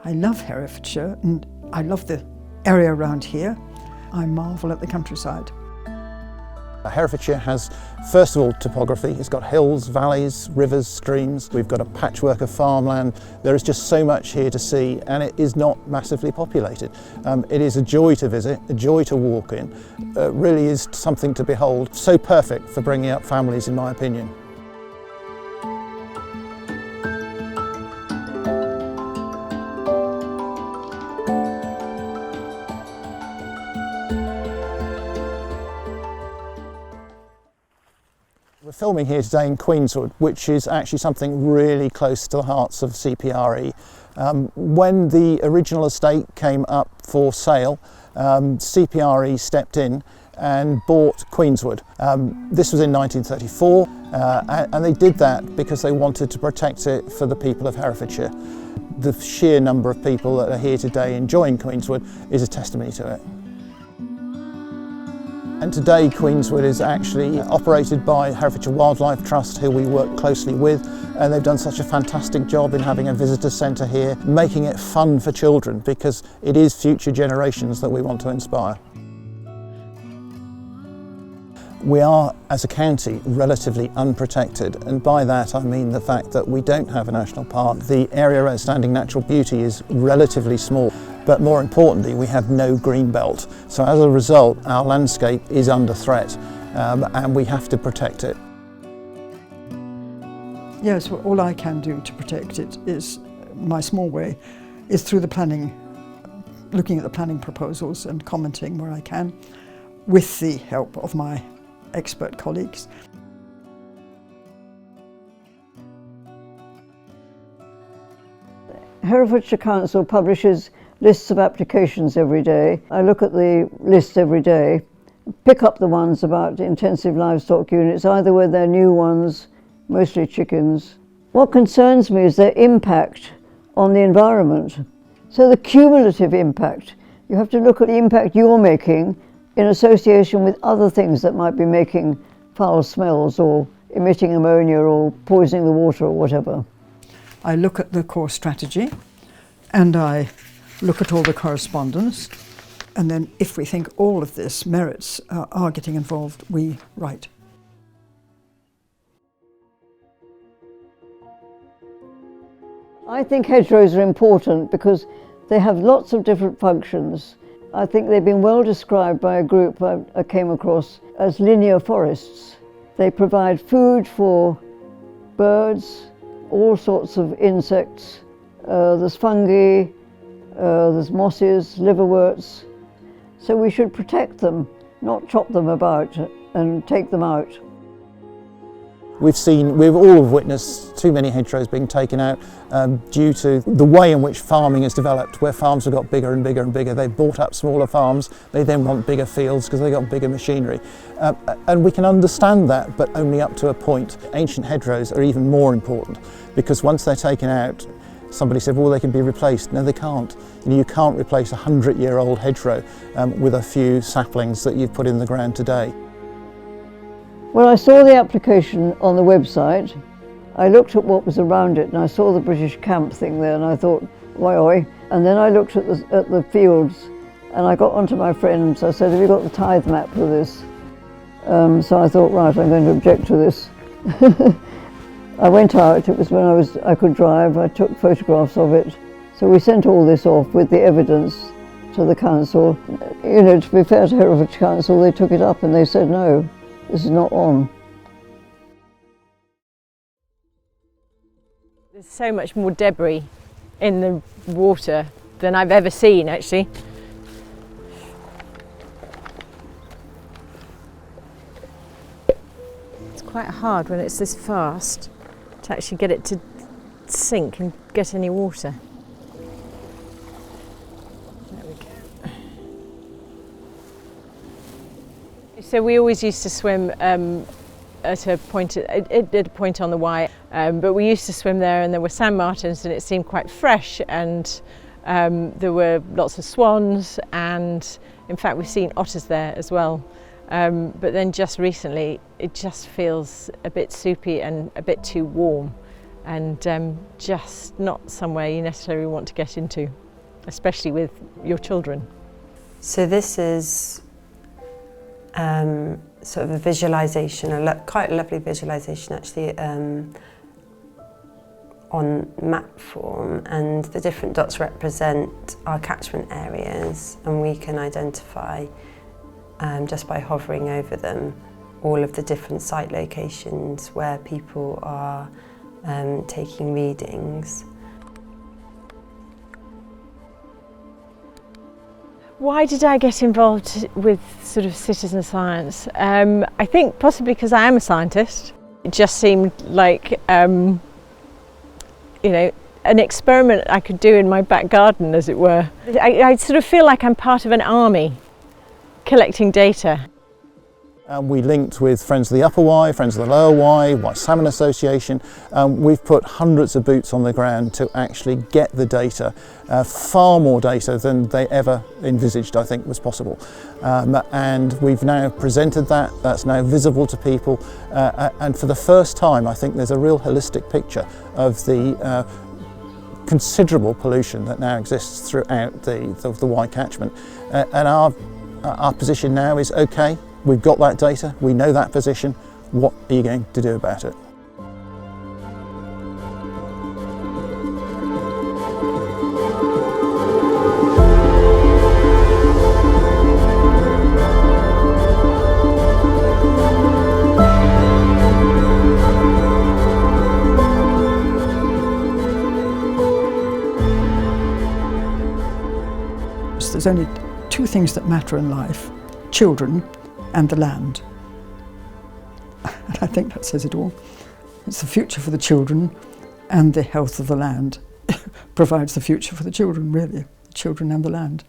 I love Herefordshire and I love the area around here. I marvel at the countryside. Herefordshire has, first of all, topography. It's got hills, valleys, rivers, streams. We've got a patchwork of farmland. There is just so much here to see, and it is not massively populated. It is a joy to visit, a joy to walk in. Really is something to behold. So perfect for bringing up families, in my opinion. We're filming here today in Queenswood, which is actually something really close to the hearts of CPRE. When the original estate came up for sale, CPRE stepped in and bought Queenswood. This was in 1934, and they did that because they wanted to protect it for the people of Herefordshire. The sheer number of people that are here today enjoying Queenswood is a testimony to it. And today Queenswood is actually operated by Herefordshire Wildlife Trust, who we work closely with, and they've done such a fantastic job in having a visitor centre here, making it fun for children, because it is future generations that we want to inspire. We are, as a county, relatively unprotected, and by that I mean the fact that we don't have a national park. The area of outstanding natural beauty is relatively small, but more importantly we have no green belt. So as a result our landscape is under threat, and we have to protect it. Yes, well, all I can do to protect it is, my small way, is through the planning, looking at the planning proposals and commenting where I can, with the help of my expert colleagues. Herefordshire Council publishes lists of applications every day. I look at the list every day, pick up the ones about intensive livestock units, either where they're new ones, mostly chickens. What concerns me is their impact on the environment. So the cumulative impact. You have to look at the impact you're making in association with other things that might be making foul smells or emitting ammonia or poisoning the water or whatever. I look at the core strategy and I look at all the correspondence, and then if we think all of this merits our getting involved, we write. I think hedgerows are important because they have lots of different functions. I think they've been well described by a group I came across as linear forests. They provide food for birds, all sorts of insects. There's fungi, there's mosses, liverworts. So we should protect them, not chop them about and take them out. We've all witnessed too many hedgerows being taken out due to the way in which farming has developed, where farms have got bigger and bigger and bigger. They've bought up smaller farms, they then want bigger fields because they've got bigger machinery. And we can understand that, but only up to a point. Ancient hedgerows are even more important because once they're taken out, somebody said, well, they can be replaced. No, they can't. You can't replace a 100-year-old hedgerow with a few saplings that you've put in the ground today. When I saw the application on the website, I looked at what was around it and I saw the British camp thing there and I thought, oi oi. And then I looked at the fields and I got onto my friends. I said, have you got the tithe map for this? So I thought, right, I'm going to object to this. I went out, it was when I could drive, I took photographs of it. So we sent all this off with the evidence to the council. You know, to be fair to Herefordshire Council, they took it up and they said, no, this is not on. There's so much more debris in the water than I've ever seen, actually. It's quite hard when it's this fast to actually get it to sink and get any water. There we go. So we always used to swim at a point on the Wye, but we used to swim there and there were sand martins and it seemed quite fresh, and there were lots of swans, and in fact we've seen otters there as well. But then just recently it just feels a bit soupy and a bit too warm, and just not somewhere you necessarily want to get into, especially with your children. So this is sort of a visualisation, quite a lovely visualisation actually, on map form, and the different dots represent our catchment areas, and we can identify just by hovering over them all of the different site locations where people are taking readings. Why did I get involved with sort of citizen science? I think possibly because I am a scientist. It just seemed like you know, an experiment I could do in my back garden, as it were. I sort of feel like I'm part of an army collecting data. We linked with Friends of the Upper Wye, Friends of the Lower Wye, Wye Salmon Association. We've put hundreds of boots on the ground to actually get the data, far more data than they ever envisaged, I think, was possible. And we've now presented that, that's now visible to people, and for the first time I think there's a real holistic picture of the considerable pollution that now exists throughout the Wye catchment. And our position now is, okay, we've got that data, we know that position, what are you going to do about it? There's only two things that matter in life: children and the land. And I think that says it all. It's the future for the children, and the health of the land provides the future for the children, really, the children and the land.